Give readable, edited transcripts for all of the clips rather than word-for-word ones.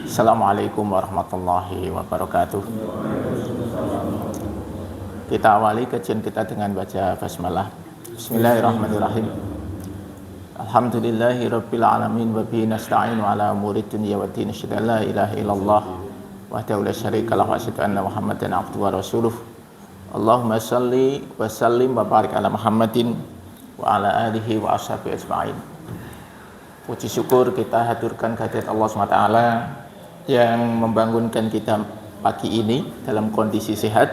Assalamualaikum warahmatullahi wabarakatuh. Kita awali kajian kita dengan baca basmalah. Bismillahirrahmanirrahim. Alhamdulillahi rabbil alamin wa bihi nasta'inu ala umuri dunya waddin. Asyhadu an la ilaha illallah wahdahu la syarika lahu wa asyhadu anna Muhammadan abduhu wa rasuluh. Allahumma shalli wa sallim wa barik ala Muhammadin wa ala alihi wa ashabihi ajma'in. Puji syukur kita haturkan kehadirat Allah SWT yang membangunkan kita pagi ini dalam kondisi sehat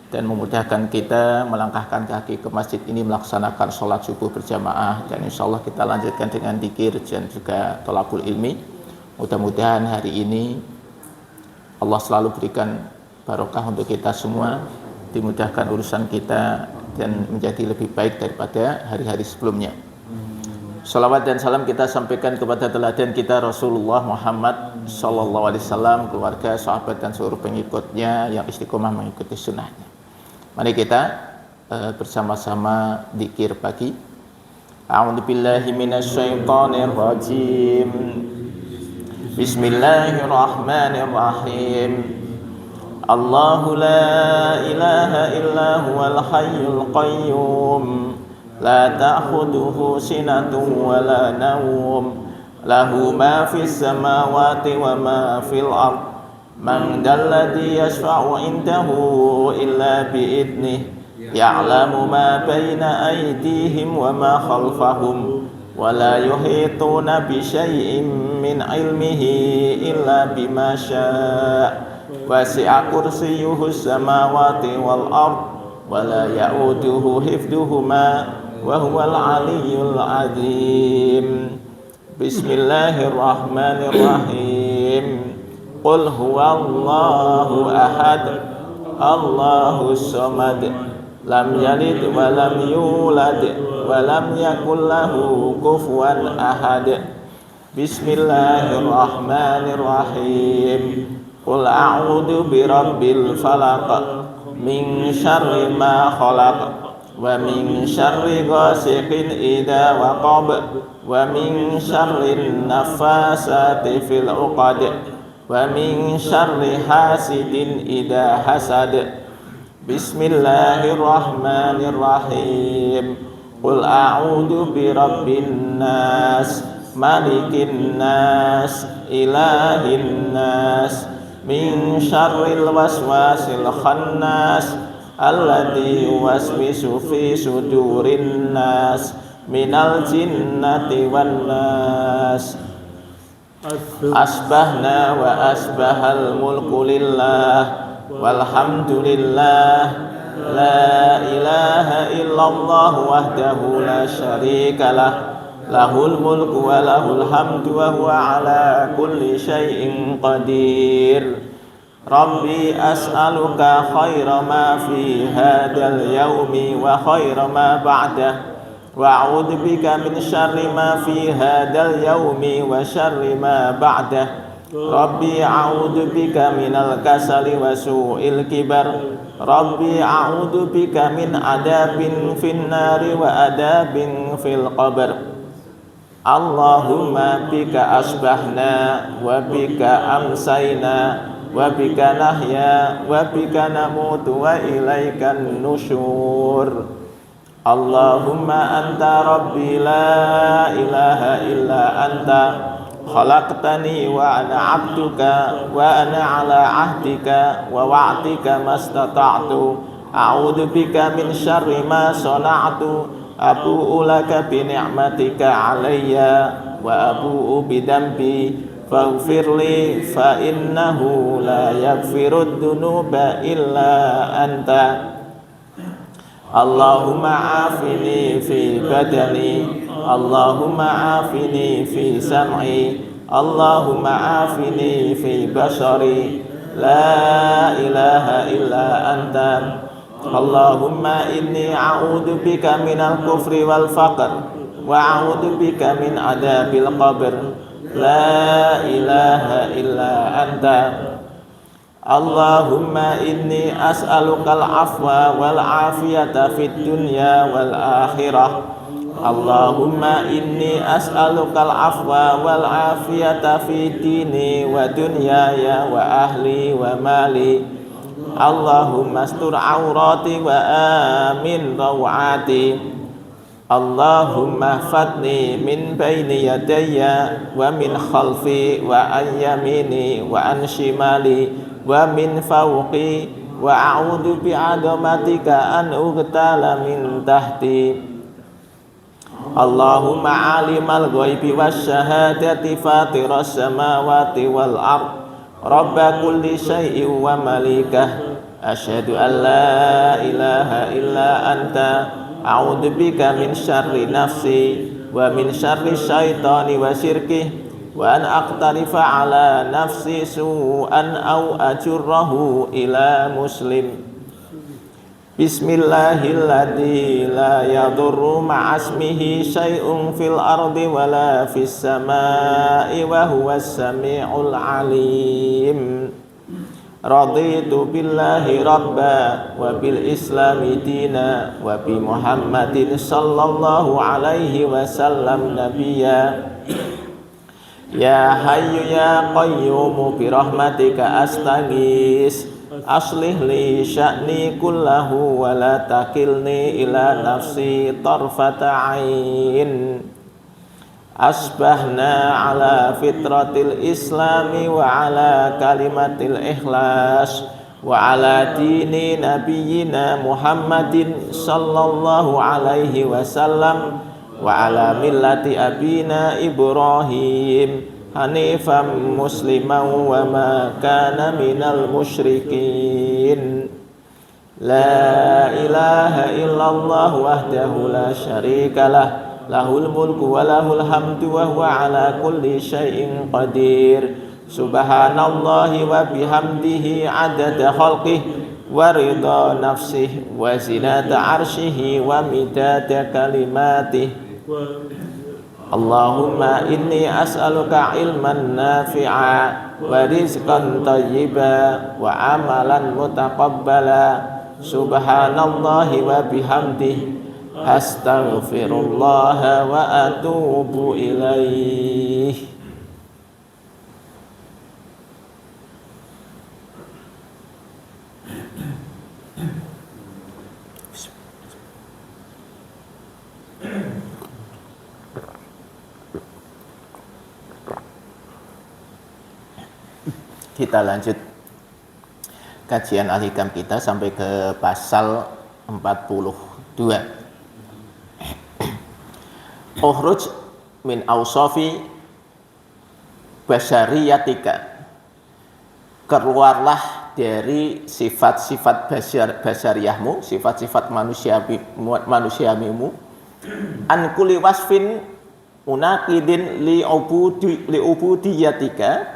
dan memudahkan kita melangkahkan kaki ke masjid ini melaksanakan sholat subuh berjamaah, dan insya Allah kita lanjutkan dengan dzikir dan juga thalabul ilmi. Mudah-mudahan hari ini Allah selalu berikan barokah untuk kita semua, dimudahkan urusan kita dan menjadi lebih baik daripada hari-hari sebelumnya. Salawat dan salam kita sampaikan kepada teladan kita Rasulullah Muhammad sallallahu alaihi wasallam, keluarga, sahabat dan seluruh pengikutnya yang istiqomah mengikuti sunnahnya. Mari kita bersama-sama dzikir pagi. A'udzubillahi minasyaitonir rajim. Bismillahirrahmanirrahim. Allahu la ilaha illa huwal hayyul qayyum. La ta'khudhuhu sinatun wa la nawm, lahu ma fis samawati wa ma fil ard, man dalladhi yashfa'u indahu illa bi'idnih, ya'lamu ma baina aydihim wa ma khalfahum, wa la yuhituna bi syai'in min ilmihi illa bima syaa', wasi'a kursiyyuhu samawati wal ard, wa la ya'uduhu hifdhuhuma wa huwal aliyyul azim. Bismillahirrahmanirrahim. Qul huwallahu ahad, Allahus samad, lam yalid wa lam yulad wa lam yakul lahu kufuwan ahad. Bismillahirrahmanirrahim. Qul a'udzu birabbil falaq, min syarri ma khalaq, wa min syarri ghasiqin idza waqab, wa min syarri naffasati fil 'uqad, wa min syarri hasidin idza hasad. Bismillahirrahmanirrahim. Qul a'udzu birabbin nas, malikin nas, ilahin nas, min syarril waswasil khannas, alladzi yuwaswisu fi sudurin nas, minal jinnati wan nas. Asbahna wa asbahal mulku lillah, walhamdulillah, la ilaha illallah wahdahu la syarikalah, lahul mulku wa lahul hamdu wa huwa ala kulli syai'in qadir. Rabbi as'aluka khaira ma fi hadal yaumi wa khaira ma ba'dah, wa a'udzu bika min syarri ma fi hadal yaumi wa syarri ma ba'dah. Rabbi a'udzu bika minal kasali wa su'il kibar. Rabbi a'udzu bika min adabin fin nari wa adabin fil qabr. Allahumma bika asbahna wa bika amsayna wa bika nahya wa bika namutu wa ilaikan nusyur. Allahumma anta rabbi la ilaha illa anta, khalaqtani wa ana 'abduka wa ana 'ala 'ahdika wa wa'dika mastata'tu, a'udzu bika min syarri ma sana'tu, abu'u laka bi ni'matika 'alayya wa abu'u bi dambi faghfirli fa innahu la yaghfirud dunuba illa anta. Allahumma afini fi badani, Allahumma afini fi sam'i, Allahumma afini fi basari, la ilaha illa anta. Allahumma inni a'udzu bika minal kufri wal faqr, wa a'udzu bika min adabil qabr, la ilaha illa anta. Allahumma inni as'alukal afwa wal afiyata fid dunya wal akhirah, Allahumma inni as'alukal afwa wal afiyata fi dini wa dunyaya wa ahli wa mali. Allahumma astur aurati wa amin rawati. Allahumma hfadni min baini yadayya wa min khalfi wa an yamini wa an shimali wa min fawqi wa a'udzu bi'azamatika an ughtala min tahti. Allahumma alimal ghaibi wasyahadati fatiras samawati wal ard rabba kulli syai'in wa malikah asyhadu an la ilaha illa anta a'udzu bika min syarri nafsi wa min syarri syaitani wa syirkih wa an aqtarifa ala nafsi su'an aw ajurrahu ila muslim. Bismillahilladzi la yadurru ma'asmihi syai'un fil ardi wala fis samai wa huwas sami'ul alim. Raditu billahi rabba wa bil islami dina wa bi Muhammadin sallallahu alaihi wasallam nabiyya. Ya hayyu ya qayyum bi rahmatika astaghis aslih li sya'ni kullahu wa la takilni ila nafsi tarfata ain. Asbahna ala fitratil islami wa ala kalimatil ikhlas wa ala dini nabiyyina Muhammadin sallallahu alaihi wasallam wa ala millati abina Ibrahim hanifan musliman wa ma kana minal musyrikin. La ilaha illallah wahdahu la syarikalah lahul mulku wa lahul hamdu wa huwa ala kulli syai'in qadir. Subhanallahi wa bihamdihi adada khalqihi wa ridha nafsihi wa zinata arshihi wa midada kalimatih. Allahumma inni as'aluka ilman nafi'a wa rizqan tayyiba wa amalan mutaqabbala. Subhanallahi wa bihamdihi astaghfirullah wa atubu ilaih. Kita lanjut kajian al-hikam kita sampai ke pasal 42. Ukhruj min awsafi basyariyatika. Keluarlah dari sifat-sifat basyariyahmu, sifat-sifat manusiawimu. An kulli wasfin munaqidin li ubudiyatika,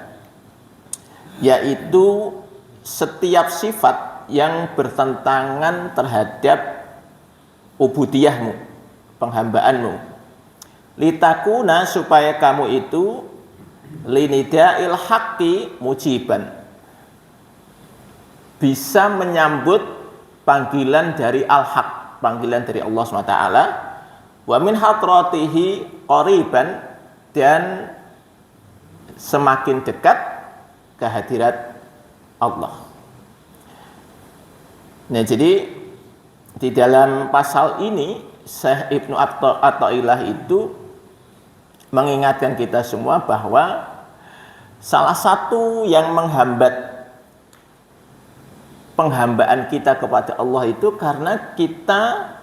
yaitu setiap sifat yang bertentangan terhadap ubudiyahmu, penghambaanmu. Litakuna, supaya kamu itu linida'il haqqi mujiban, bisa menyambut panggilan dari al-haq, panggilan dari Allah SWT. Wa min hadratihi qariban, dan semakin dekat kehadirat Allah. Nah, jadi di dalam pasal ini Syekh Ibnu Athaillah itu mengingatkan kita semua bahwa salah satu yang menghambat penghambaan kita kepada Allah itu karena kita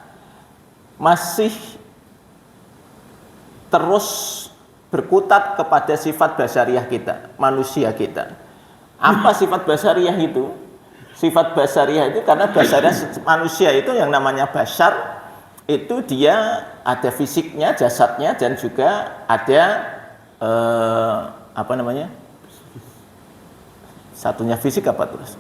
masih terus berkutat kepada sifat basyariah kita, manusia kita. Apa sifat basyariah itu? Sifat basyariah itu karena basyariah manusia itu yang namanya basyar, itu dia ada fisiknya, jasadnya, dan juga ada apa namanya? Satunya fisik apa terus?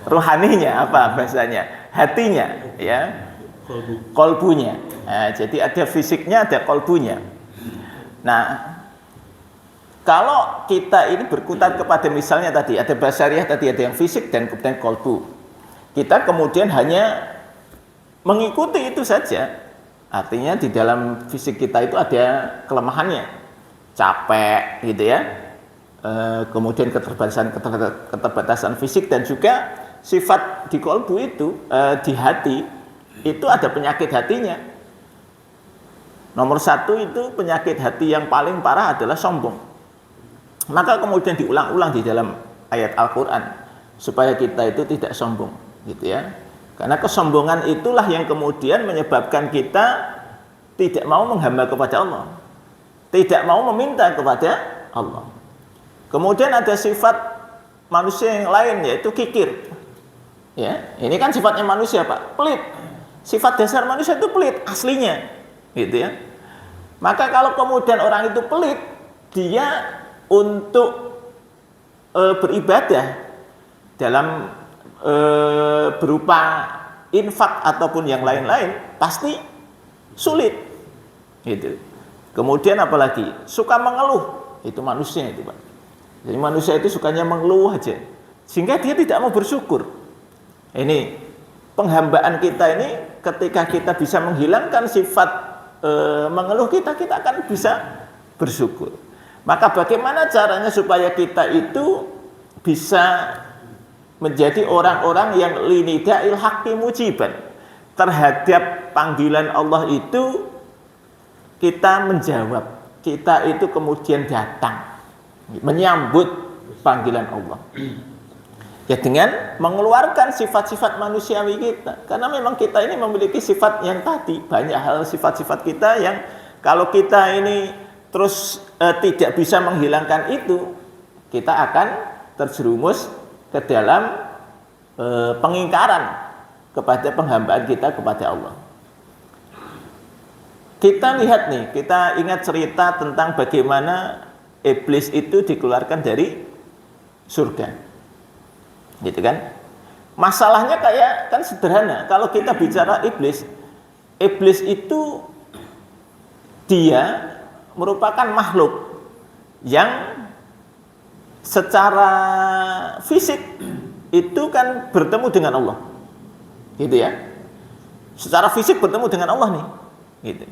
Rohaninya apa bahasanya? Hatinya, ya. Kolbunya. Nah, jadi ada fisiknya, ada kolbunya. Nah, kalau kita ini berkutat kepada misalnya tadi ada basyariah, tadi ada yang fisik dan kemudian kolbu. Kita kemudian hanya mengikuti itu saja. Artinya di dalam fisik kita itu ada kelemahannya, capek gitu ya, kemudian keterbatasan fisik, dan juga sifat di kolbu itu, di hati itu ada penyakit hatinya. Nomor satu itu penyakit hati yang paling parah adalah sombong. Maka kemudian diulang-ulang di dalam ayat Al-Quran supaya kita itu tidak sombong, gitu ya. Karena kesombongan itulah yang kemudian menyebabkan kita tidak mau menghamba kepada Allah, tidak mau meminta kepada Allah. Kemudian ada sifat manusia yang lain, yaitu kikir. Ya, ini kan sifatnya manusia, Pak, pelit. Sifat dasar manusia itu pelit aslinya, gitu ya. Maka kalau kemudian orang itu pelit, dia untuk beribadah dalam berupa infak ataupun yang lain-lain pasti sulit, gitu. Kemudian apalagi suka mengeluh, itu manusia itu, Pak. Jadi manusia itu sukanya mengeluh aja, sehingga dia tidak mau bersyukur. Ini penghambaan kita ini, ketika kita bisa menghilangkan sifat mengeluh kita akan bisa bersyukur. Maka bagaimana caranya supaya kita itu bisa menjadi orang-orang yang linidail haqqi mujiban, terhadap panggilan Allah itu kita menjawab, kita itu kemudian datang menyambut panggilan Allah, ya dengan mengeluarkan sifat-sifat manusiawi kita. Karena memang kita ini memiliki sifat yang tadi, banyak hal sifat-sifat kita yang kalau kita ini terus tidak bisa menghilangkan itu, kita akan terjerumus ke dalam pengingkaran kepada penghambaan kita kepada Allah. Kita lihat nih, kita ingat cerita tentang bagaimana iblis itu dikeluarkan dari surga, gitu kan? Masalahnya kayak kan sederhana. Kalau kita bicara iblis itu dia merupakan makhluk yang secara fisik itu kan bertemu dengan Allah, gitu ya. Secara fisik bertemu dengan Allah nih, gitu.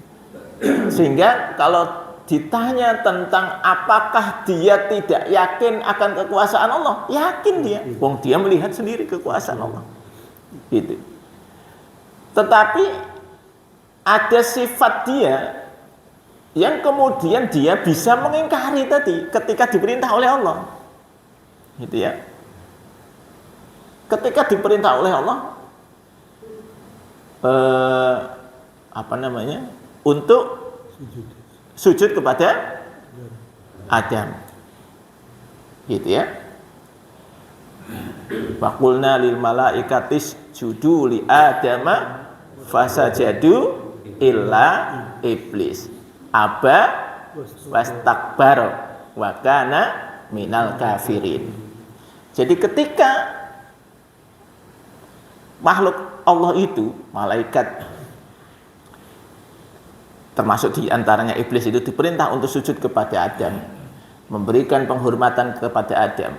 Sehingga kalau ditanya tentang apakah dia tidak yakin akan kekuasaan Allah, yakin dia. Wong dia melihat sendiri kekuasaan Allah, gitu. Tetapi ada sifat dia yang kemudian dia bisa mengingkari tadi ketika diperintah oleh Allah, gitu ya. Ketika diperintah oleh Allah untuk sujud kepada Adam, gitu ya. Faqulna lil malaikatis judu li adama fasajadu illa iblis aba wastakbar wa kana minal kafirin. Jadi ketika makhluk Allah itu, malaikat termasuk diantaranya iblis itu diperintah untuk sujud kepada Adam, memberikan penghormatan kepada Adam,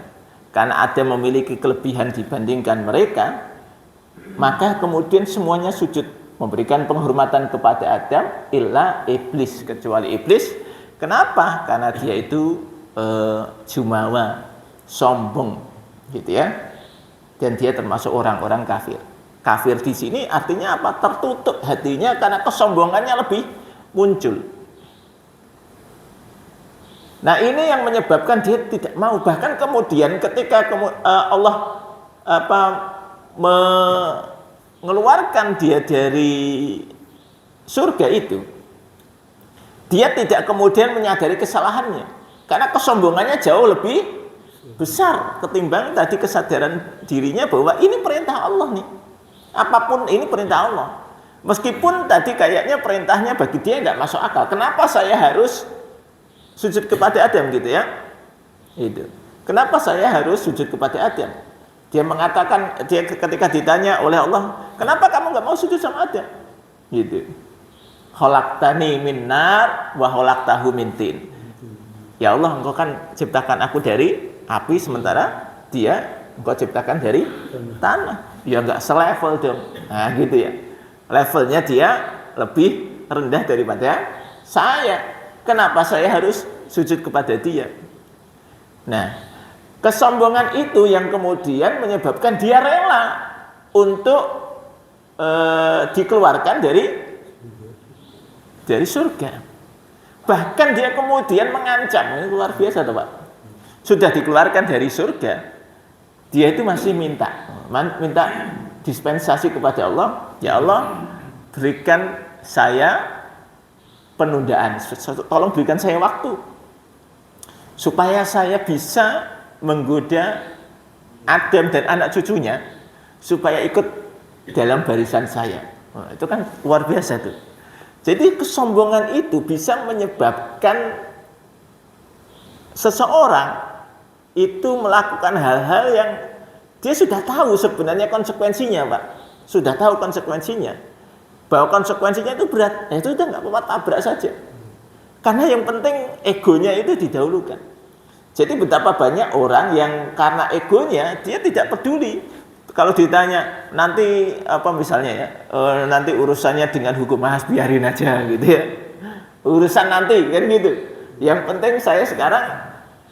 karena Adam memiliki kelebihan dibandingkan mereka, maka kemudian semuanya sujud memberikan penghormatan kepada Adam illa iblis, kecuali iblis. Kenapa? Karena dia itu jumawa, sombong, gitu ya. Dan dia termasuk orang-orang kafir. Kafir di sini artinya apa? Tertutup hatinya karena kesombongannya lebih muncul. Nah, ini yang menyebabkan dia tidak mau. Bahkan kemudian ketika Allah mengeluarkan dia dari surga itu, dia tidak kemudian menyadari kesalahannya, karena kesombongannya jauh lebih besar ketimbang tadi kesadaran dirinya bahwa ini perintah Allah nih, apapun ini perintah Allah. Meskipun tadi kayaknya perintahnya bagi dia nggak masuk akal, kenapa saya harus sujud kepada Adam, gitu ya. Itu. Kenapa saya harus sujud kepada Adam? Dia mengatakan, dia ketika ditanya oleh Allah, kenapa kamu nggak mau sujud sama Adam? Gitu. Khalaqtani min nar wa khalaqtahu min tin. Ya Allah, engkau kan ciptakan aku dari api, sementara dia engkau ciptakan dari tanah. Ya nggak selevel dong. Nah, gitu ya. Levelnya dia lebih rendah daripada saya. Kenapa saya harus sujud kepada dia? Nah, kesombongan itu yang kemudian menyebabkan dia rela untuk dikeluarkan dari surga. Bahkan dia kemudian mengancam, ini luar biasa tuh Pak. Sudah dikeluarkan dari surga, dia itu masih minta dispensasi kepada Allah. Ya Allah, berikan saya penundaan, tolong berikan saya waktu supaya saya bisa menggoda Adam dan anak cucunya supaya ikut dalam barisan saya. Nah, itu kan luar biasa tuh. Jadi kesombongan itu bisa menyebabkan seseorang itu melakukan hal-hal yang dia sudah tahu sebenarnya konsekuensinya, Pak. Sudah tahu konsekuensinya. Bahwa konsekuensinya itu berat. Ya itu udah nggak apa-apa, tabrak saja. Karena yang penting egonya itu didahulukan. Jadi betapa banyak orang yang karena egonya dia tidak peduli. Kalau ditanya nanti apa misalnya ya, nanti urusannya dengan hukum, biarin aja gitu ya. Urusan nanti kan gitu. Yang penting saya sekarang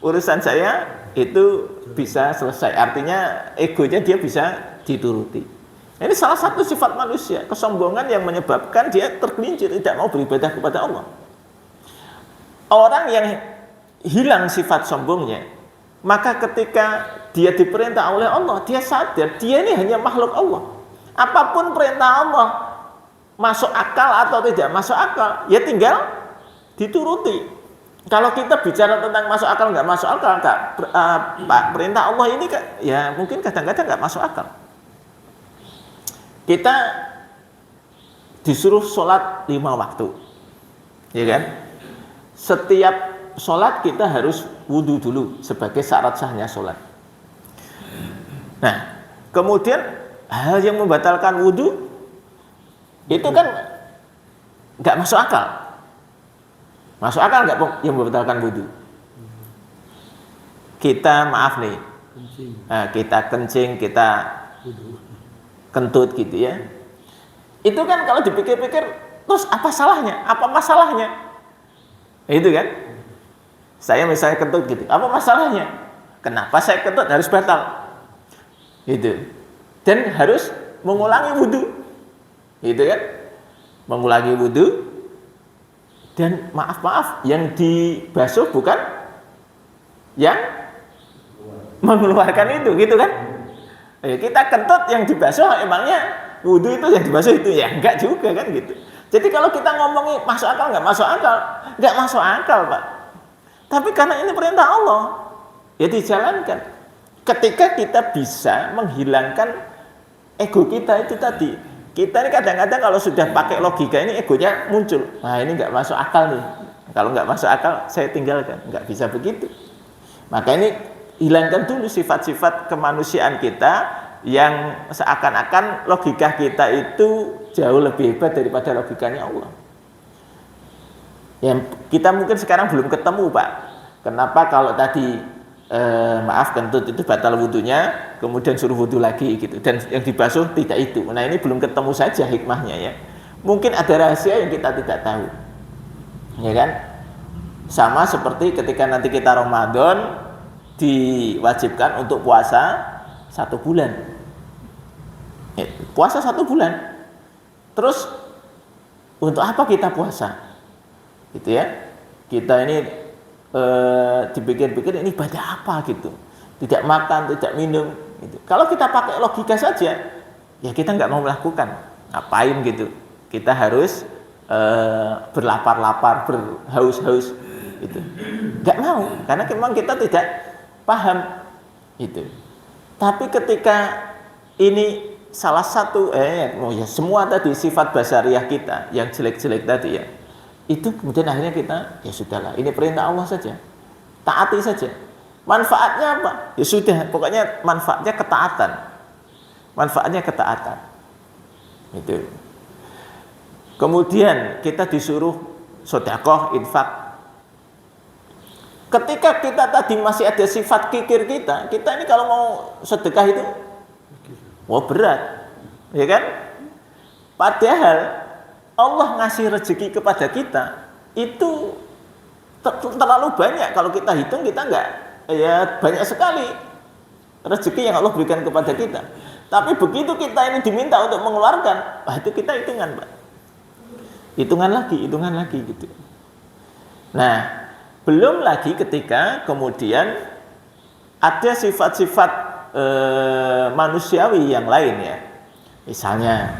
urusan saya itu bisa selesai. Artinya egonya dia bisa dituruti. Ini salah satu sifat manusia, kesombongan yang menyebabkan dia tergelincir tidak mau beribadah kepada Allah. Orang yang hilang sifat sombongnya, maka ketika dia diperintah oleh Allah, dia sadar dia ini hanya makhluk Allah. Apapun perintah Allah, masuk akal atau tidak masuk akal, ya tinggal dituruti. Kalau kita bicara tentang masuk akal nggak masuk akal, perintah Allah ini ya mungkin kadang-kadang nggak masuk akal. Kita disuruh sholat 5 waktu, ya kan? Setiap sholat kita harus wudhu dulu sebagai syarat sahnya sholat. Nah, kemudian hal yang membatalkan wudhu itu kan nggak masuk akal. Masuk akal nggak yang membatalkan wudhu? Kita maaf nih, kita kencing, kita kentut gitu ya. Itu kan kalau dipikir-pikir, terus apa salahnya? Apa masalahnya? Itu kan? Saya misalnya kentut gitu, apa masalahnya? Kenapa saya kentut harus batal? Gitu. Dan harus mengulangi wudhu, gitu kan? Mengulangi wudhu. Dan maaf, yang dibasuh bukan yang mengeluarkan itu, gitu kan? Kita kentut yang dibasuh, emangnya wudhu itu yang dibasuh itu ya? Enggak juga kan gitu. Jadi kalau kita ngomongin masuk akal nggak masuk akal, nggak masuk akal Pak. Tapi karena ini perintah Allah, ya dijalankan. Ketika kita bisa menghilangkan ego kita itu tadi. Kita ini kadang-kadang kalau sudah pakai logika ini egonya muncul. Nah ini nggak masuk akal nih. Kalau nggak masuk akal saya tinggalkan. Nggak bisa begitu. Maka ini hilangkan dulu sifat-sifat kemanusiaan kita yang seakan-akan logika kita itu jauh lebih hebat daripada logikanya Allah. Yang kita mungkin sekarang belum ketemu Pak. Kenapa kalau tadi kentut itu batal wudhunya, kemudian suruh wudhu lagi gitu, dan yang dibasuh tidak itu. Nah ini belum ketemu saja hikmahnya ya. Mungkin ada rahasia yang kita tidak tahu, ya kan? Sama seperti ketika nanti kita Ramadan diwajibkan untuk puasa 1 bulan. Puasa 1 bulan. Terus untuk apa kita puasa? Gitu ya. Kita ini dipikir-pikir ini ibadah apa gitu, tidak makan, tidak minum gitu. Kalau kita pakai logika saja ya kita nggak mau melakukan, ngapain gitu, kita harus berlapar-lapar, berhaus-haus gitu, nggak mau karena memang kita tidak paham itu. Tapi ketika ini salah satu semua tadi sifat basariah kita yang jelek-jelek tadi ya, itu kemudian akhirnya kita ya sudahlah, ini perintah Allah saja, taati saja. Manfaatnya apa? Ya sudah, pokoknya manfaatnya ketaatan. Manfaatnya ketaatan. Itu. Kemudian kita disuruh sedekah, infak. Ketika kita tadi masih ada sifat kikir kita ini kalau mau sedekah itu berat, ya kan? Padahal Allah ngasih rezeki kepada kita itu terlalu banyak. Kalau kita hitung kita enggak, ya banyak sekali rezeki yang Allah berikan kepada kita. Tapi begitu kita ini diminta untuk mengeluarkan, itu kita hitungan, Pak. Hitungan lagi gitu. Nah, belum lagi ketika kemudian ada sifat-sifat manusiawi yang lain ya. Misalnya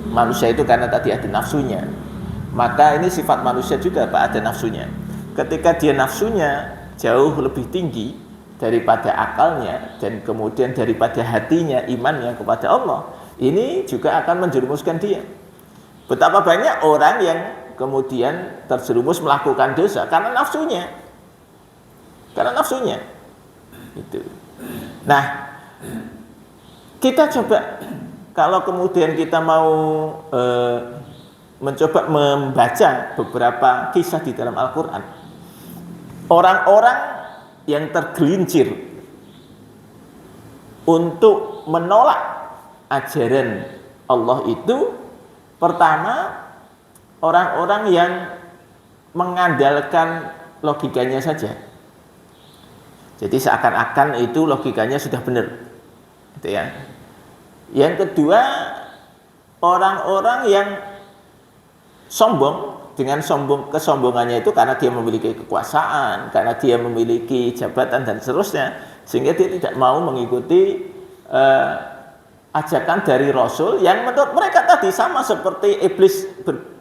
manusia itu karena tadi ada nafsunya, maka ini sifat manusia juga, Pak, ada nafsunya. Ketika dia nafsunya jauh lebih tinggi daripada akalnya dan kemudian daripada hatinya, imannya kepada Allah, ini juga akan menjerumuskan dia. Betapa banyak orang yang kemudian terjerumus melakukan dosa karena nafsunya. Itu. Nah, kita coba kalau kemudian kita mau mencoba membaca beberapa kisah di dalam Al-Quran, orang-orang yang tergelincir untuk menolak ajaran Allah itu, pertama orang-orang yang mengandalkan logikanya saja. Jadi seakan-akan itu logikanya sudah benar, gitu ya. Yang kedua, orang-orang yang sombong. Dengan kesombongannya itu karena dia memiliki kekuasaan, karena dia memiliki jabatan dan seterusnya, sehingga dia tidak mau mengikuti ajakan dari Rasul yang menurut mereka tadi sama seperti iblis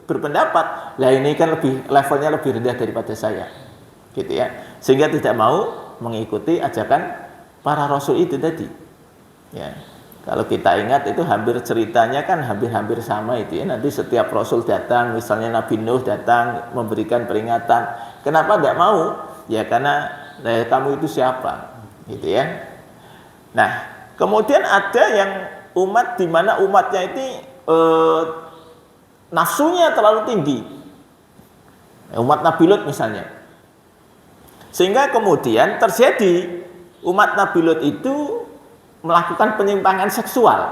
berpendapat, lah ini kan levelnya lebih rendah daripada saya, gitu ya, sehingga tidak mau mengikuti ajakan para Rasul itu tadi, ya. Kalau kita ingat itu hampir ceritanya kan hampir sama itu ya. Nanti setiap Rasul datang, misalnya Nabi Nuh datang memberikan peringatan. Kenapa tidak mau? Ya karena kamu itu siapa? Gitu ya. Nah, kemudian ada yang umat di mana umatnya ini nafsunya terlalu tinggi. Umat Nabi Lut misalnya. Sehingga kemudian terjadi umat Nabi Lut itu melakukan penyimpangan seksual.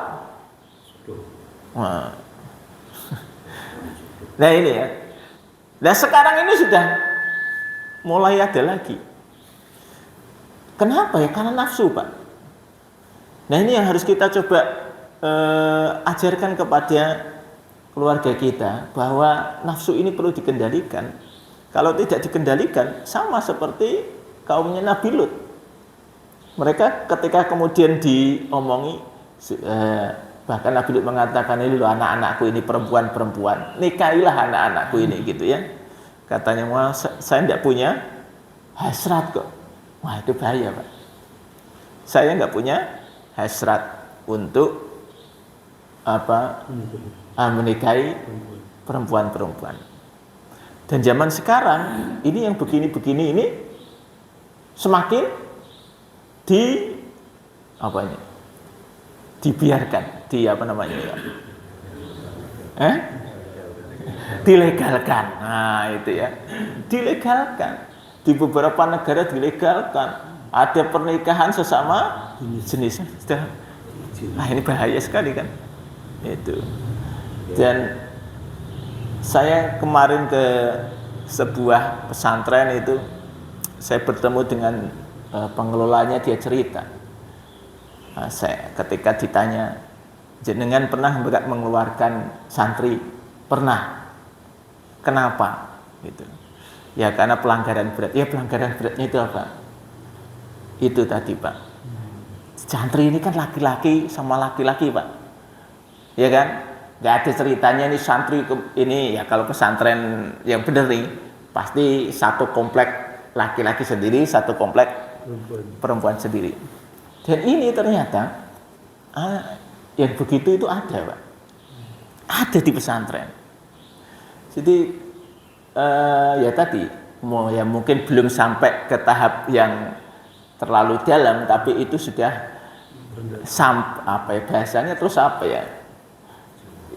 Nah ini ya. Nah sekarang ini sudah mulai ada lagi. Kenapa ya? Karena nafsu, Pak. Nah ini yang harus kita coba ajarkan kepada keluarga kita, bahwa nafsu ini perlu dikendalikan. Kalau tidak dikendalikan, sama seperti kaumnya Nabi Lut. Mereka ketika kemudian diomongi, bahkan Nabi Lut mengatakan, ini loh anak-anakku ini perempuan-perempuan, nikahilah anak-anakku ini, gitu ya. Katanya, wah saya tidak punya hasrat kok. Wah itu bahaya, Pak. Saya nggak punya hasrat untuk menikahi perempuan-perempuan. Dan zaman sekarang ini yang begini-begini ini semakin dibiarkan, dilegalkan. Nah itu ya, dilegalkan. Di beberapa negara dilegalkan. Ada pernikahan sesama jenis. Ini bahaya sekali kan. Itu. Dan saya kemarin ke sebuah pesantren itu, saya bertemu dengan pengelolanya, dia cerita. Saya ketika ditanya, jenengan pernah mengeluarkan santri? Pernah. Kenapa? Gitu. Ya karena pelanggaran berat. Ya pelanggaran beratnya itu apa? Itu tadi, Pak. Santri ini kan laki-laki sama laki-laki, Pak. Ya kan? Gak ada ceritanya ini santri ini ya, kalau pesantren yang benar nih pasti satu komplek laki-laki sendiri, satu komplek perempuan sendiri. Dan ini ternyata yang begitu itu ada, Pak. Ada di pesantren. Jadi ya tadi ya mungkin belum sampai ke tahap yang terlalu dalam, tapi itu sudah bahasanya terus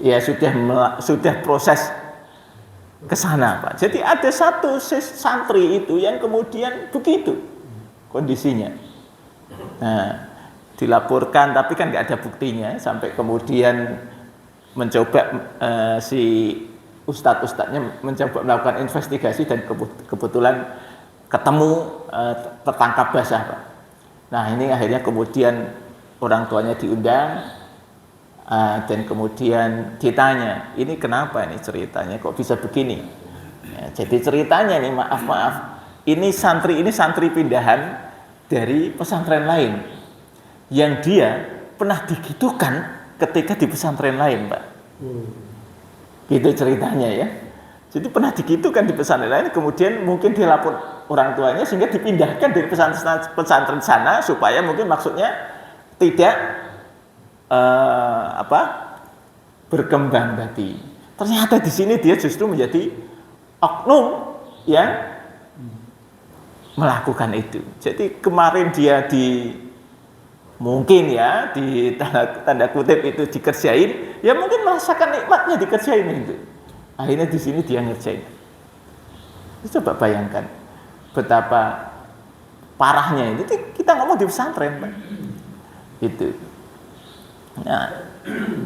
ya sudah proses ke sana, Pak. Jadi ada satu santri itu yang kemudian begitu kondisinya. Nah, dilaporkan tapi kan nggak ada buktinya, sampai kemudian mencoba si ustadz-ustadznya mencoba melakukan investigasi dan kebetulan ketemu tertangkap basah, Pak. Nah ini akhirnya kemudian orang tuanya diundang dan kemudian ditanya, ini kenapa ini ceritanya kok bisa begini? Ya, jadi ceritanya nih maaf, ini santri pindahan dari pesantren lain yang dia pernah digitukan ketika di pesantren lain, Pak. Gitu ceritanya ya. Jadi pernah digitukan di pesantren lain, kemudian mungkin dilapor orang tuanya sehingga dipindahkan dari pesantren sana supaya mungkin maksudnya tidak berkembang tadi. Ternyata di sini dia justru menjadi oknum yang melakukan itu. Jadi kemarin dia mungkin ya di tanda kutip itu dikerjain, ya mungkin merasakan nikmatnya dikerjain itu. Akhirnya di sini dia ngerjain. Coba bayangkan betapa parahnya itu. Kita ngomong di pesantren, Pak. Itu. Nah,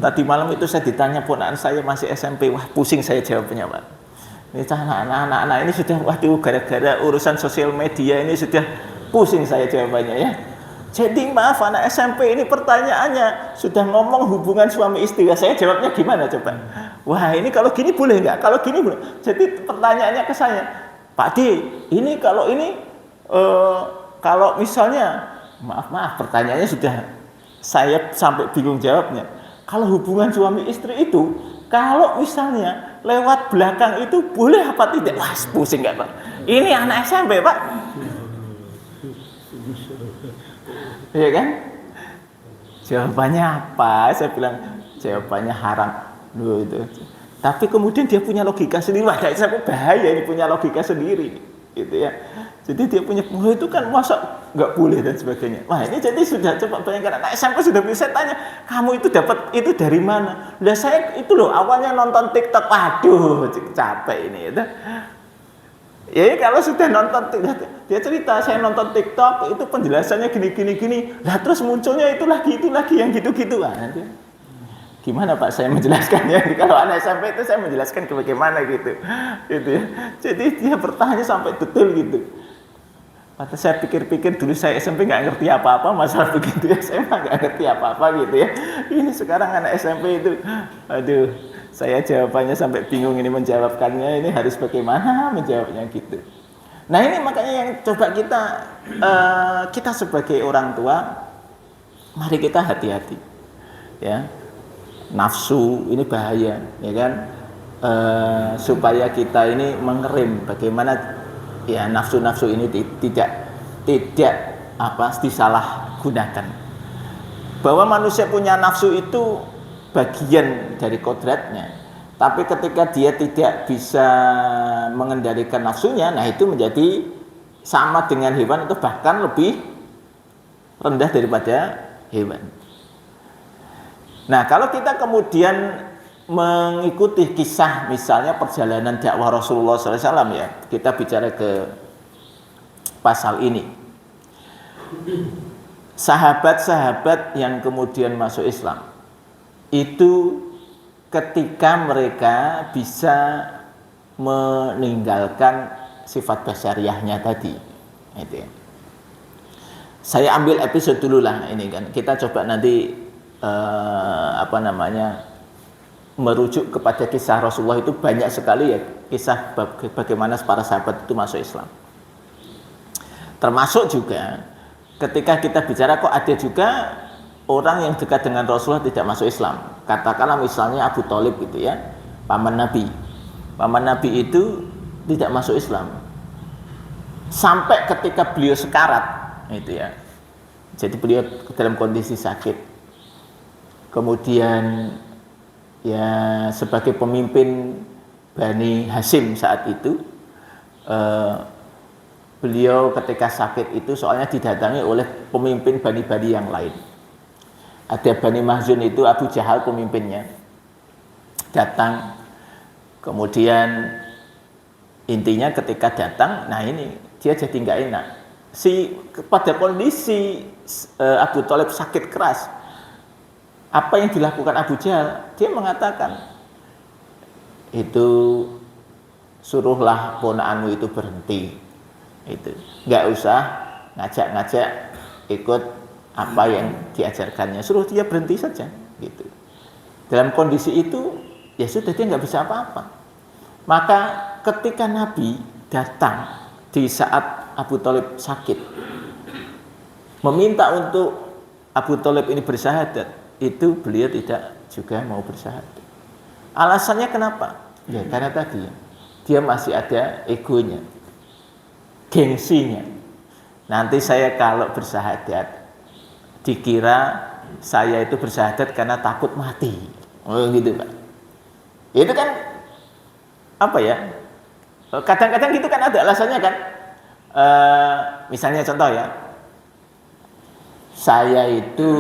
tadi malam itu saya ditanya ponakan saya masih SMP, wah pusing saya jawabnya, Pak. Ini anak-anak ini sudah, waduh, gara-gara urusan sosial media ini sudah pusing saya jawabannya ya. Jadi maaf, anak SMP ini pertanyaannya sudah ngomong hubungan suami istri, saya jawabnya gimana coba? Wah ini kalau gini boleh nggak? Kalau gini boleh. Jadi pertanyaannya ke saya, Pak D, ini kalau misalnya, maaf pertanyaannya sudah saya sampai bingung jawabnya. Kalau hubungan suami istri itu, kalau misalnya lewat belakang itu boleh apa tidak? Wah pusing nggak Pak? Ini anak SMP Pak. Iya kan? Jawabannya apa? Saya bilang jawabannya haram. Loh, itu. Tapi kemudian dia punya logika sendiri. Wah, saya bahaya ini punya logika sendiri, gitu ya. Jadi dia punya, itu kan masa nggak boleh dan sebagainya. Wah ini jadi sudah, coba bayangkan anak SMP sudah bisa tanya, kamu itu dapat itu dari mana? Lah saya itu loh awalnya nonton TikTok. Waduh, capek ini. Ya. Ya kalau sudah nonton, dia cerita saya nonton TikTok itu penjelasannya gini. Lah terus munculnya itu lagi yang gitu-gitu. Gimana Pak saya menjelaskannya? Kalau anak SMP itu saya menjelaskan bagaimana gitu ya. Jadi dia bertanya sampai detail gitu. Maka saya pikir-pikir dulu saya SMP nggak ngerti apa-apa masalah begitu ya, saya nggak ngerti apa-apa gitu ya. Ini sekarang anak SMP itu, aduh, saya jawabannya sampai bingung ini menjawabkannya, ini harus bagaimana menjawabnya gitu. Nah ini makanya yang coba kita sebagai orang tua, mari kita hati-hati, ya. Nafsu ini bahaya, ya kan? Supaya kita ini mengerem bagaimana ya nafsu-nafsu ini tidak disalahgunakan. Bahwa manusia punya nafsu itu bagian dari kodratnya, tapi ketika dia tidak bisa mengendalikan nafsunya, nah itu menjadi sama dengan hewan atau bahkan lebih rendah daripada hewan. Nah kalau kita kemudian mengikuti kisah misalnya perjalanan dakwah Rasulullah SAW ya, kita bicara ke pasal ini. Sahabat-sahabat yang kemudian masuk Islam itu ketika mereka bisa meninggalkan sifat basyariahnya tadi, itu ya. Saya ambil episode dulu lah ini kan, kita coba nanti merujuk kepada kisah Rasulullah itu banyak sekali ya, kisah bagaimana para sahabat itu masuk Islam. Termasuk juga ketika kita bicara kok ada juga orang yang dekat dengan Rasulullah tidak masuk Islam. Katakanlah misalnya Abu Thalib gitu ya, paman Nabi. Paman Nabi itu tidak masuk Islam. Sampai ketika beliau sekarat itu ya. Jadi beliau dalam kondisi sakit. Kemudian ya sebagai pemimpin Bani Hashim saat itu, beliau ketika sakit itu soalnya didatangi oleh pemimpin Bani-Bani yang lain. Ada Bani Mahzun itu Abu Jahal pemimpinnya, datang. Kemudian intinya ketika datang, nah ini dia jadi nggak enak. Pada kondisi Abu Thalib sakit keras, Apa yang dilakukan Abu Jahal? Dia mengatakan, itu suruhlah ponakanmu itu berhenti. Itu nggak usah ngajak-ngajak ikut apa yang diajarkannya, suruh dia berhenti saja. Gitu. Dalam kondisi itu, ya sudah, dia nggak bisa apa-apa. Maka ketika Nabi datang di saat Abu Thalib sakit, meminta untuk Abu Thalib ini bersyahadat, itu beliau tidak juga mau bersyahadat. Alasannya kenapa? Ya karena tadi dia masih ada egonya, gengsinya. Nanti saya kalau bersyahadat dikira saya itu bersyahadat karena takut mati. Oh gitu Pak. Itu kan apa ya? Kadang-kadang gitu kan ada alasannya kan. Misalnya contoh ya, saya itu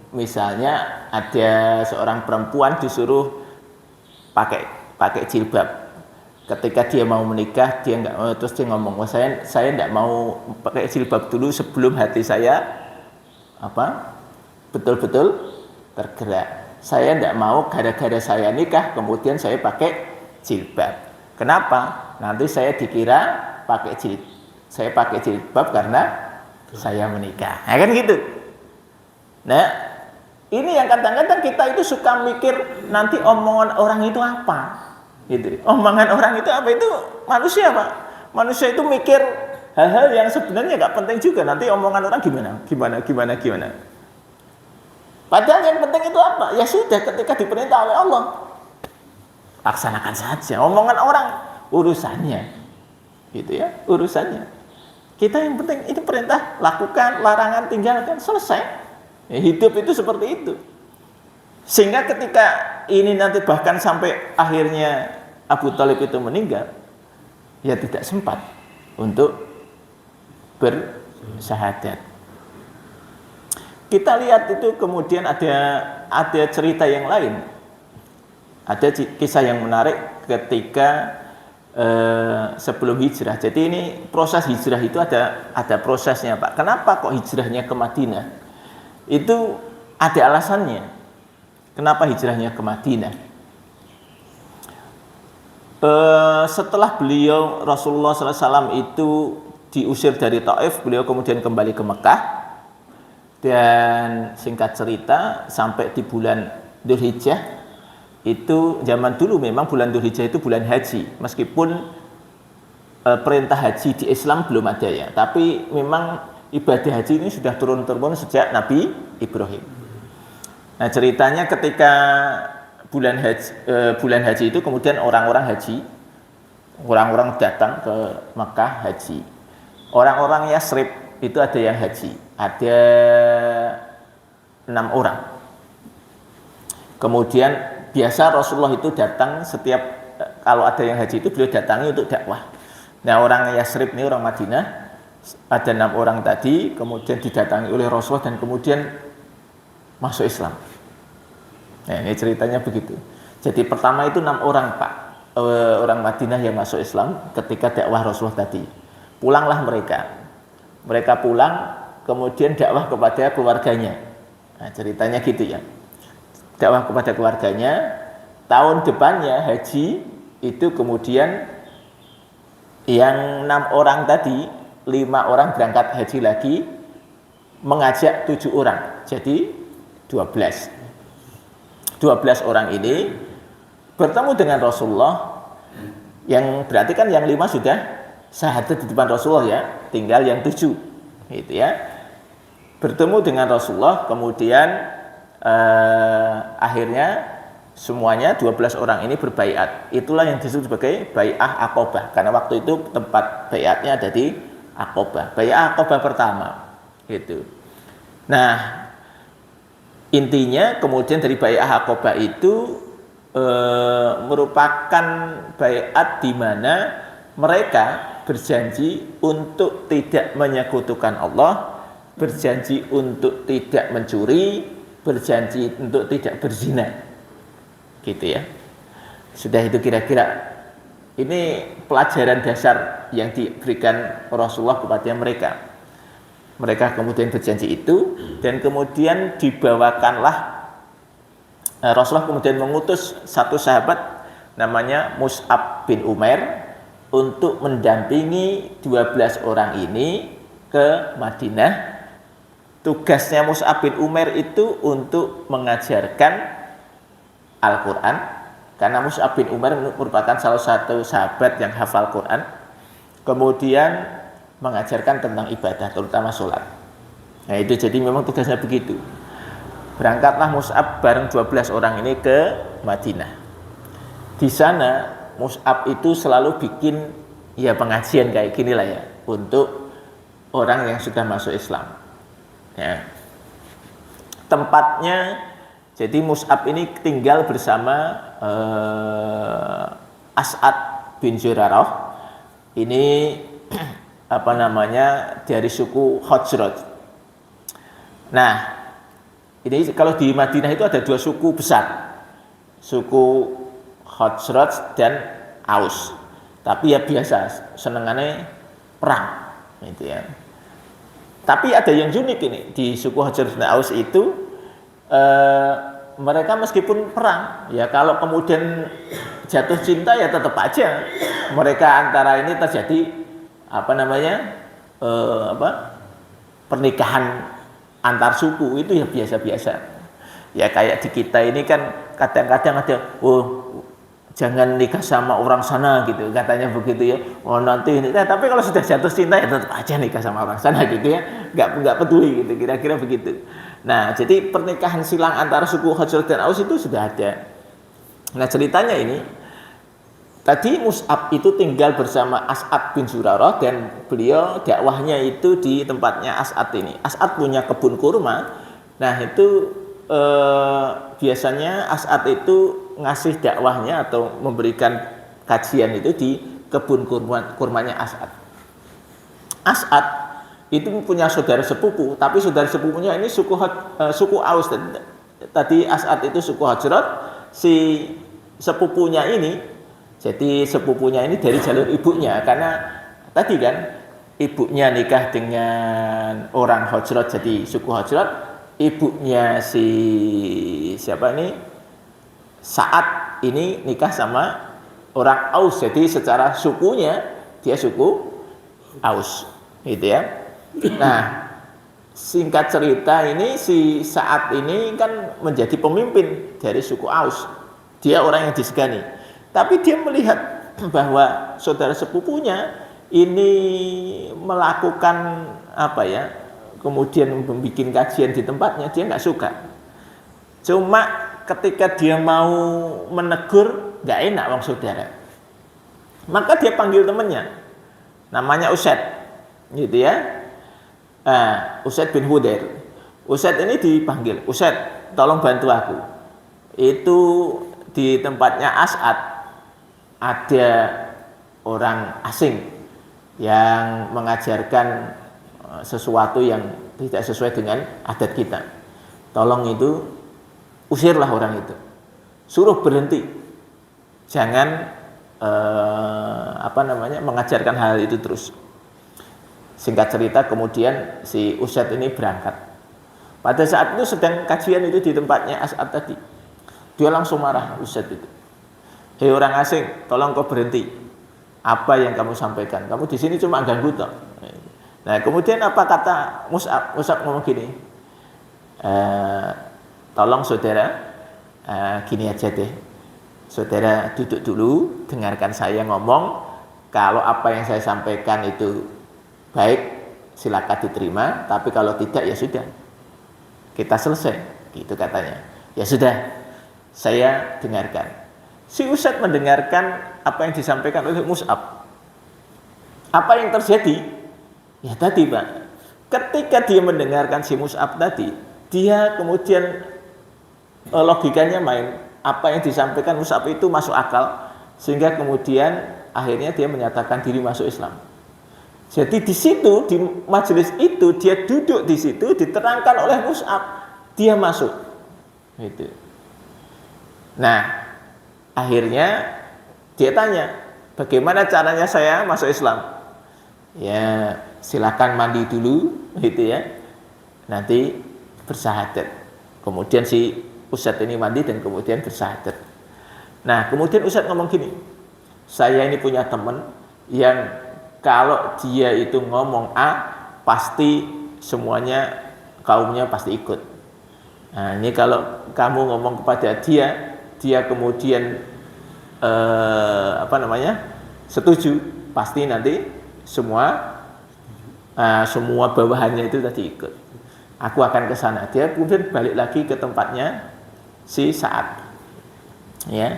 misalnya ada seorang perempuan disuruh pakai jilbab. Ketika dia mau menikah, dia nggak mau, terus dia ngomong, oh, saya nggak mau pakai jilbab dulu sebelum hati saya betul-betul tergerak. Saya nggak mau gara-gara saya nikah kemudian saya pakai jilbab. Kenapa? Nanti saya dikira saya pakai jilbab karena saya menikah. Nah, kan gitu. Nah, ini yang kadang-kadang kita itu suka mikir nanti omongan orang itu apa, gitu. Omongan orang itu apa, itu manusia Pak. Manusia itu mikir hal-hal yang sebenarnya nggak penting juga. Nanti omongan orang gimana. Padahal yang penting itu apa? Ya sudah, ketika diperintah oleh Allah, laksanakan saja. Omongan orang urusannya, gitu ya, urusannya. Kita yang penting itu perintah, lakukan, larangan tinggalkan, selesai. Ya, hidup itu seperti itu. Sehingga ketika ini nanti bahkan sampai akhirnya Abu Thalib itu meninggal, ya tidak sempat untuk bersyahadat. Kita lihat itu kemudian ada cerita yang lain. Ada kisah yang menarik ketika sebelum hijrah. Jadi ini proses hijrah itu ada prosesnya Pak. Kenapa kok hijrahnya ke Madinah? Itu ada alasannya. Kenapa hijrahnya ke Madinah? Setelah beliau Rasulullah SAW itu diusir dari Taif, beliau kemudian kembali ke Mekah. Dan singkat cerita, sampai di bulan Dzulhijjah, itu zaman dulu memang bulan Dzulhijjah itu bulan haji. Meskipun perintah haji di Islam belum ada ya, tapi memang ibadah haji ini sudah turun-temurun sejak Nabi Ibrahim. Nah, ceritanya ketika bulan haji itu kemudian orang-orang datang ke Mekah haji. Orang-orang Yasrib itu ada yang haji, ada 6 orang. Kemudian biasa Rasulullah itu datang setiap kalau ada yang haji itu beliau datangi untuk dakwah. Nah, orang Yasrib ini, orang Madinah, ada 6 orang tadi, kemudian didatangi oleh Rasulullah dan kemudian masuk Islam. Nah, ini ceritanya begitu. Jadi pertama itu 6 orang Pak, orang Madinah yang masuk Islam ketika dakwah Rasulullah tadi. Pulanglah mereka pulang, kemudian dakwah kepada keluarganya. Nah, ceritanya gitu ya, dakwah kepada keluarganya. Tahun depannya haji itu kemudian yang 6 orang tadi, 5 orang berangkat haji lagi, mengajak 7 orang, jadi 12 orang ini bertemu dengan Rasulullah, yang berarti kan yang 5 sudah syahadat di depan Rasulullah ya, tinggal yang 7 gitu ya. Bertemu dengan Rasulullah, kemudian akhirnya semuanya 12 orang ini berbaiat. Itulah yang disebut sebagai bai'ah Aqabah, karena waktu itu tempat baiatnya ada di Aqabah, bai'ah Aqabah pertama gitu. Nah, intinya kemudian dari bai'ah Aqabah itu merupakan baiat di mana mereka berjanji untuk tidak menyekutukan Allah, berjanji untuk tidak mencuri, berjanji untuk tidak berzina, gitu ya. Sudah itu kira-kira ini pelajaran dasar yang diberikan Rasulullah kepada mereka. Mereka kemudian berjanji itu, dan kemudian dibawakanlah Rasulullah kemudian mengutus satu sahabat namanya Mus'ab bin Umair untuk mendampingi 12 orang ini ke Madinah. Tugasnya Mus'ab bin Umair itu untuk mengajarkan Al-Quran, karena Mus'ab bin Umair merupakan salah satu sahabat yang hafal Quran. Kemudian mengajarkan tentang ibadah, terutama sholat. Nah itu jadi memang tugasnya begitu. Berangkatlah Mus'ab bareng 12 orang ini ke Madinah. Di sana Mus'ab itu selalu bikin ya pengajian kayak gini lah ya, untuk orang yang sudah masuk Islam. Ya. Tempatnya, jadi Mus'ab ini tinggal bersama As'ad bin Zurarah. Ini apa namanya, dari suku Khazraj. Nah, ini kalau di Madinah itu ada dua suku besar, suku Khazraj dan Aus. Tapi ya biasa, senengannya perang, gitu ya. Tapi ada yang unik ini di suku Khazraj dan Aus itu, mereka meskipun perang, ya kalau kemudian jatuh cinta ya tetap aja mereka antara ini terjadi apa namanya, pernikahan antar suku, itu ya biasa-biasa. Ya kayak di kita ini kan kadang-kadang ada, jangan nikah sama orang sana gitu, katanya begitu ya. Nanti ini, tapi kalau sudah jatuh cinta ya tetap aja nikah sama orang sana gitu ya. Nggak peduli gitu, kira-kira begitu. Nah, jadi pernikahan silang antara suku Khazraj dan Aus itu sudah ada. Nah, ceritanya ini, tadi Mus'ab itu tinggal bersama As'ad bin Zurarah, dan beliau dakwahnya itu di tempatnya As'ad ini. As'ad punya kebun kurma. Nah itu biasanya As'ad itu ngasih dakwahnya atau memberikan kajian itu di kebun kurmanya As'ad. As'ad itu punya saudara sepupu, tapi saudara sepupunya ini suku Aus. Tadi As'ad itu suku Khazraj, si sepupunya ini, jadi sepupunya ini dari jalur ibunya, karena tadi kan ibunya nikah dengan orang Khazraj, jadi suku Khazraj. Ibunya si siapa ini, Sa'ad ini nikah sama orang Aus, jadi secara sukunya dia suku Aus, gitu ya. Nah, singkat cerita ini si Sa'ad ini kan menjadi pemimpin dari suku Aus. Dia orang yang disegani. Tapi dia melihat bahwa saudara sepupunya ini melakukan apa ya, kemudian membuat kajian di tempatnya, dia nggak suka. Cuma ketika dia mau menegur, nggak enak wong saudara. Maka dia panggil temannya, namanya Usaid, gitu ya. Usaid bin Hudair. Usaid ini dipanggil, Usaid, tolong bantu aku. Itu di tempatnya As'ad ada orang asing yang mengajarkan sesuatu yang tidak sesuai dengan adat kita. Tolong itu usirlah orang itu, suruh berhenti, jangan mengajarkan hal itu terus. Singkat cerita, kemudian si Usaid ini berangkat. Pada saat itu sedang kajian itu di tempatnya As'ad tadi, dia langsung marah Usaid itu. Hei orang asing, tolong kau berhenti. Apa yang kamu sampaikan? Kamu di sini cuma ganggu toh. Nah, kemudian apa kata Mus'ab? Mus'ab ngomong gini, tolong saudara, gini aja deh. Saudara duduk dulu, dengarkan saya ngomong. Kalau apa yang saya sampaikan itu baik, silakan diterima. Tapi kalau tidak, ya sudah, kita selesai. Gitu katanya. Ya sudah, saya dengarkan. Si Usaid mendengarkan apa yang disampaikan oleh Mus'ab. Apa yang terjadi? Ya tadi Pak, ketika dia mendengarkan si Mus'ab tadi, dia kemudian logikanya main. Apa yang disampaikan Mus'ab itu masuk akal, sehingga kemudian akhirnya dia menyatakan diri masuk Islam. Jadi di situ, di majelis itu, dia duduk di situ, diterangkan oleh Mus'ab, dia masuk. Gitu. Nah, akhirnya dia tanya, bagaimana caranya saya masuk Islam? Ya, silakan mandi dulu, gitu ya. Nanti bersyahadat. Kemudian si Ustadz ini mandi dan kemudian bersyahadat. Nah, kemudian Ustadz ngomong gini, saya ini punya teman yang kalau dia itu ngomong A, pasti semuanya kaumnya pasti ikut. Nah, ini kalau kamu ngomong kepada dia kemudian setuju, pasti nanti semua bawahannya itu tadi ikut. Aku akan ke sana. Dia kemudian balik lagi ke tempatnya si Sa'ad. Ya.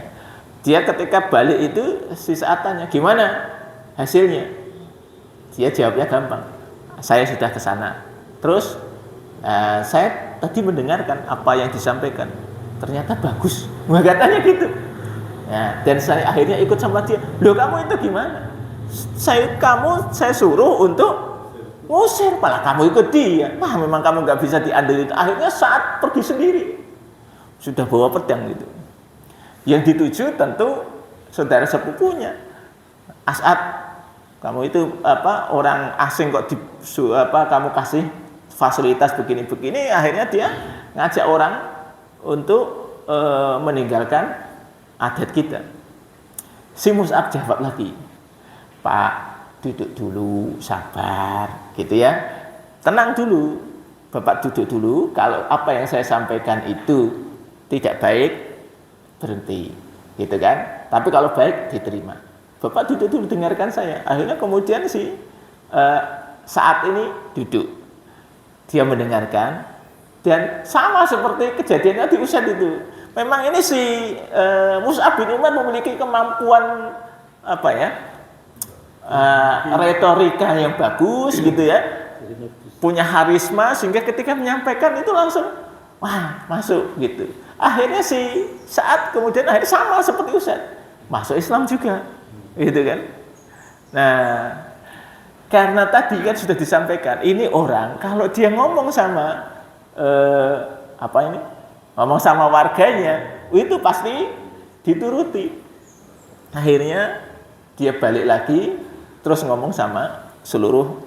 Dia ketika balik itu si Sa'ad tanya, "Gimana hasilnya?" Dia jawabnya gampang. "Saya sudah ke sana. Terus saya tadi mendengarkan apa yang disampaikan. Ternyata bagus." Katanya gitu. Ya, dan saya akhirnya ikut sama dia. "Loh, kamu itu gimana?" Saya suruh untuk ngusir, malah kamu ikut dia. Wah, memang kamu nggak bisa diandalkan. Akhirnya Saat pergi sendiri, sudah bawa pedang gitu. Yang dituju tentu saudara sepupunya. "As'ad, kamu itu orang asing kok kamu kasih fasilitas begini-begini." Akhirnya dia ngajak orang untuk meninggalkan adat kita. Si Mus'ab jawab lagi, "Pak, duduk dulu, sabar, gitu ya. Tenang dulu, Bapak duduk dulu. Kalau apa yang saya sampaikan itu tidak baik, berhenti, gitu kan. Tapi kalau baik, diterima. Bapak duduk dulu, dengarkan saya." Akhirnya kemudian Saat ini duduk, dia mendengarkan, dan sama seperti kejadiannya di Ustadz itu. Memang ini si Mus'ab bin Umar memiliki kemampuan retorika yang bagus gitu ya, punya harisma sehingga ketika menyampaikan itu langsung masuk gitu. Akhirnya si Saat kemudian akhirnya sama seperti Ustadz, masuk Islam juga, gitu kan. Nah, karena tadi kan sudah disampaikan, ini orang kalau dia ngomong sama ngomong sama warganya, itu pasti dituruti. Akhirnya dia balik lagi, terus ngomong sama seluruh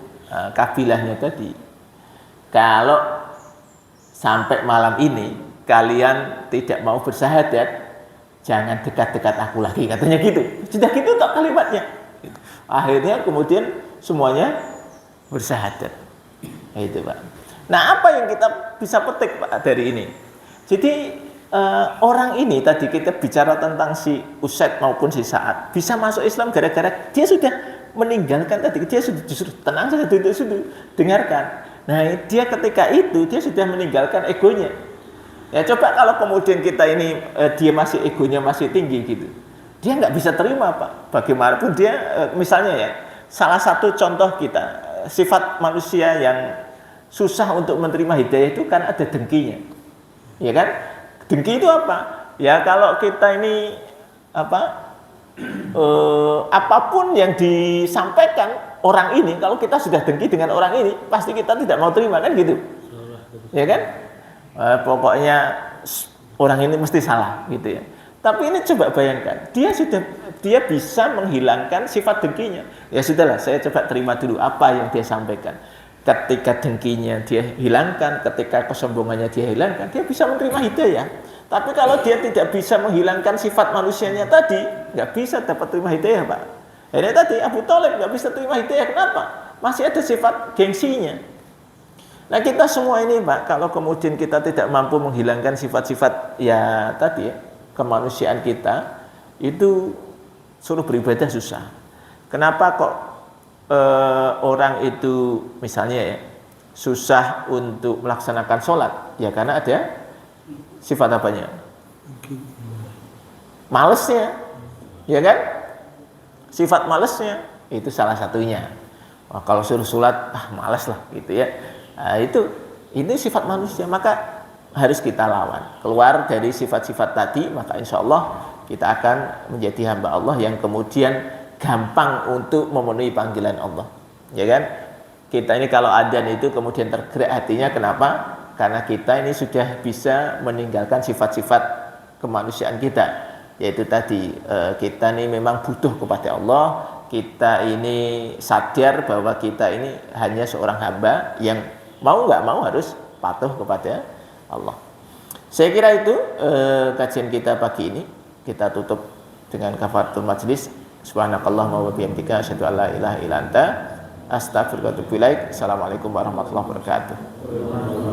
kabilahnya tadi, "Kalau sampai malam ini kalian tidak mau bersyahadat, jangan dekat-dekat aku lagi," katanya gitu. Sudah gitu tak kalimatnya. Akhirnya kemudian semuanya bersyahadat. Itu Pak. Nah, apa yang kita bisa petik Pak dari ini? Jadi orang ini tadi kita bicara tentang si Usaid maupun si Sa'ad bisa masuk Islam gara-gara dia sudah meninggalkan tadi, dia sudah justru tenang saja, sudah dengarkan. Nah, dia ketika itu dia sudah meninggalkan egonya. Ya coba kalau kemudian kita ini dia masih egonya masih tinggi gitu, dia nggak bisa terima Pak. Bagaimanapun dia misalnya ya, salah satu contoh kita sifat manusia yang susah untuk menerima hidayah itu kan ada dengkinya. Ya kan? Dengki itu apa? Ya kalau kita ini apapun yang disampaikan orang ini, kalau kita sudah dengki dengan orang ini, pasti kita tidak mau terima kan gitu. Ya kan? Pokoknya orang ini mesti salah gitu ya. Tapi ini coba bayangkan, dia bisa menghilangkan sifat dengkinya. Ya sudahlah, saya coba terima dulu apa yang dia sampaikan. Ketika dengkinya dia hilangkan, ketika kesombongannya dia hilangkan, dia bisa menerima hidayah. Tapi kalau dia tidak bisa menghilangkan sifat manusianya tadi, nggak bisa dapat terima hidayah Pak. Ini tadi Abu Thalib nggak bisa terima hidayah, kenapa? Masih ada sifat gengsinya. Nah kita semua ini Pak, kalau kemudian kita tidak mampu menghilangkan sifat-sifat ya tadi ya, kemanusiaan kita, itu suruh beribadah susah. Kenapa kok orang itu misalnya ya susah untuk melaksanakan sholat? Ya karena ada sifat apanya? Malesnya, ya kan? Sifat malesnya itu salah satunya. Wah, kalau suruh sholat, malas lah gitu ya. Nah, ini sifat manusia, maka harus kita lawan. Keluar dari sifat-sifat tadi, maka insya Allah kita akan menjadi hamba Allah yang kemudian gampang untuk memenuhi panggilan Allah, ya kan? Kita ini kalau adzan itu kemudian tergerak hatinya, kenapa? Karena kita ini sudah bisa meninggalkan sifat-sifat kemanusiaan kita, yaitu tadi kita ini memang butuh kepada Allah, kita ini sadar bahwa kita ini hanya seorang hamba yang mau nggak mau harus patuh kepada Allah. Saya kira itu kajian kita pagi ini. Kita tutup dengan kafaratul majlis. Subhanakallahumma wa bihamdika asyhadu an la ilaha illa anta astaghfiruka wa atubu ilaik. Assalamualaikum warahmatullahi wabarakatuh.